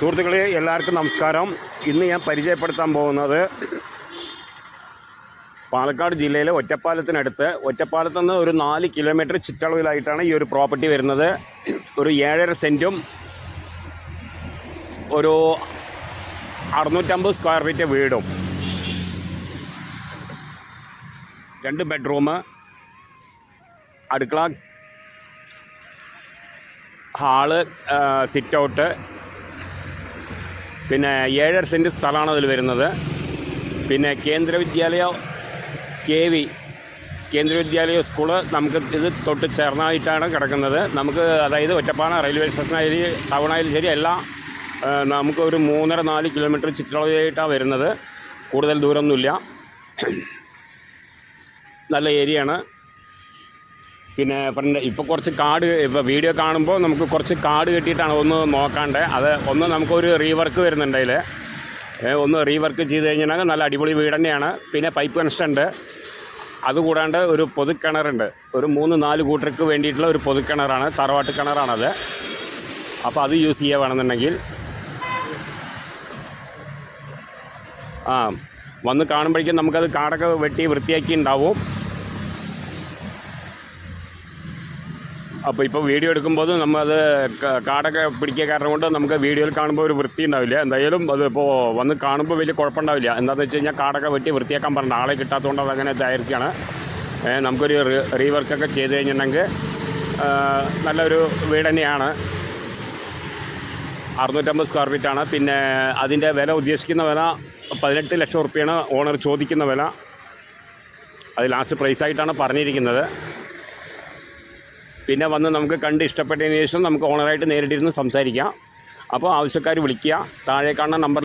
സുഹൃത്തുക്കളെ എല്ലാവർക്കും നമസ്കാരം. ഇന്ന് ഞാൻ പരിചയപ്പെടുത്താൻ പോകുന്നത് പാലക്കാട് ജില്ലയിലെ ഒറ്റപ്പാലത്ത് നിന്ന് ഒരു 4 കിലോമീറ്റർ ചുറ്റളവിലായിട്ടാണ് ഈ ഒരു പ്രോപ്പർട്ടി വരുന്നത്. ഒരു 7.5 സെൻറ്റും ഒരു 650 സ്ക്വയർ ഫീറ്റ് വീടും, 2 ബെഡ്റൂം, അടുക്കള, ഹാള്, സിറ്റ് ഔട്ട്, പിന്നെ 7.5 സെൻറ്റ് സ്ഥലമാണ് അതിൽ വരുന്നത്. പിന്നെ കേന്ദ്ര വിദ്യാലയ സ്കൂള് നമുക്ക് ഇത് തൊട്ട് ചേർന്നായിട്ടാണ് കിടക്കുന്നത്. നമുക്ക് അതായത് ഒറ്റപ്പാലം റെയിൽവേ സ്റ്റേഷനായാലും ടൗണായാലും ശരി എല്ലാം നമുക്ക് ഒരു 3.5-4 കിലോമീറ്റർ ചുറ്റളവിലായിട്ടാണ് വരുന്നത്. കൂടുതൽ ദൂരമൊന്നുമില്ല, നല്ല ഏരിയയാണ്. പിന്നെ ഇപ്പോൾ കുറച്ച് കാട്, ഇപ്പോൾ വീഡിയോ കാണുമ്പോൾ നമുക്ക് കുറച്ച് കാട് കെട്ടിയിട്ടാണ് ഒന്ന് നോക്കാണ്ട്. അത് ഒന്ന് നമുക്കൊരു റീവർക്ക് വരുന്നുണ്ട്. അതിൽ ഒന്ന് റീവർക്ക് ചെയ്ത് കഴിഞ്ഞാൽ നല്ല അടിപൊളി വീട് തന്നെയാണ്. പിന്നെ പൈപ്പ് കണക്ഷൻ ഉണ്ട്. അതുകൂടാണ്ട് ഒരു പൊതുക്കിണറുണ്ട്. ഒരു 3-4 കൂട്ടർക്ക് വേണ്ടിയിട്ടുള്ള ഒരു പൊതുക്കിണറാണ്, തറവാട്ട് കിണറാണത്. അപ്പോൾ അത് യൂസ് ചെയ്യുക വേണമെന്നുണ്ടെങ്കിൽ വന്ന് കാണുമ്പോഴേക്കും നമുക്കത് കാടൊക്കെ വെട്ടി വൃത്തിയാക്കി ഉണ്ടാവും. അപ്പോൾ ഇപ്പോൾ വീഡിയോ എടുക്കുമ്പോൾ നമ്മളത് കാടൊക്കെ പിടിക്കുക കാരണം കൊണ്ട് നമുക്ക് വീഡിയോയിൽ കാണുമ്പോൾ ഒരു വൃത്തി ഉണ്ടാവില്ല. എന്തായാലും അത് ഇപ്പോൾ വന്ന് കാണുമ്പോൾ വലിയ കുഴപ്പമുണ്ടാവില്ല. എന്താണെന്ന് വെച്ച് കഴിഞ്ഞാൽ കാടൊക്കെ വെട്ടി വൃത്തിയാക്കാൻ പറഞ്ഞ ആളെ കിട്ടാത്തതുകൊണ്ട് അതങ്ങനെ ഇതായിരിക്കുകയാണ്. നമുക്കൊരു റീവർക്കൊക്കെ ചെയ്ത് കഴിഞ്ഞിട്ടുണ്ടെങ്കിൽ നല്ലൊരു വീട് തന്നെയാണ്. 650 സ്ക്വയർ ഫീറ്റാണ്. പിന്നെ അതിൻ്റെ വില, ഉദ്ദേശിക്കുന്ന വില 18 ലക്ഷം റുപ്യാണ് ഓണർ ചോദിക്കുന്ന വില. അത് ലാസ്റ്റ് പ്രൈസായിട്ടാണ് പറഞ്ഞിരിക്കുന്നത്. പിന്നെ വന്ന് നമുക്ക് കണ്ട് ഇഷ്ടപ്പെട്ടതിന് ശേഷം നമുക്ക് ഓണറായിട്ട് നേരിട്ടിരുന്ന് സംസാരിക്കാം. അപ്പോൾ ആവശ്യക്കാർ വിളിക്കുക. താഴെ കാണുന്ന നമ്പർ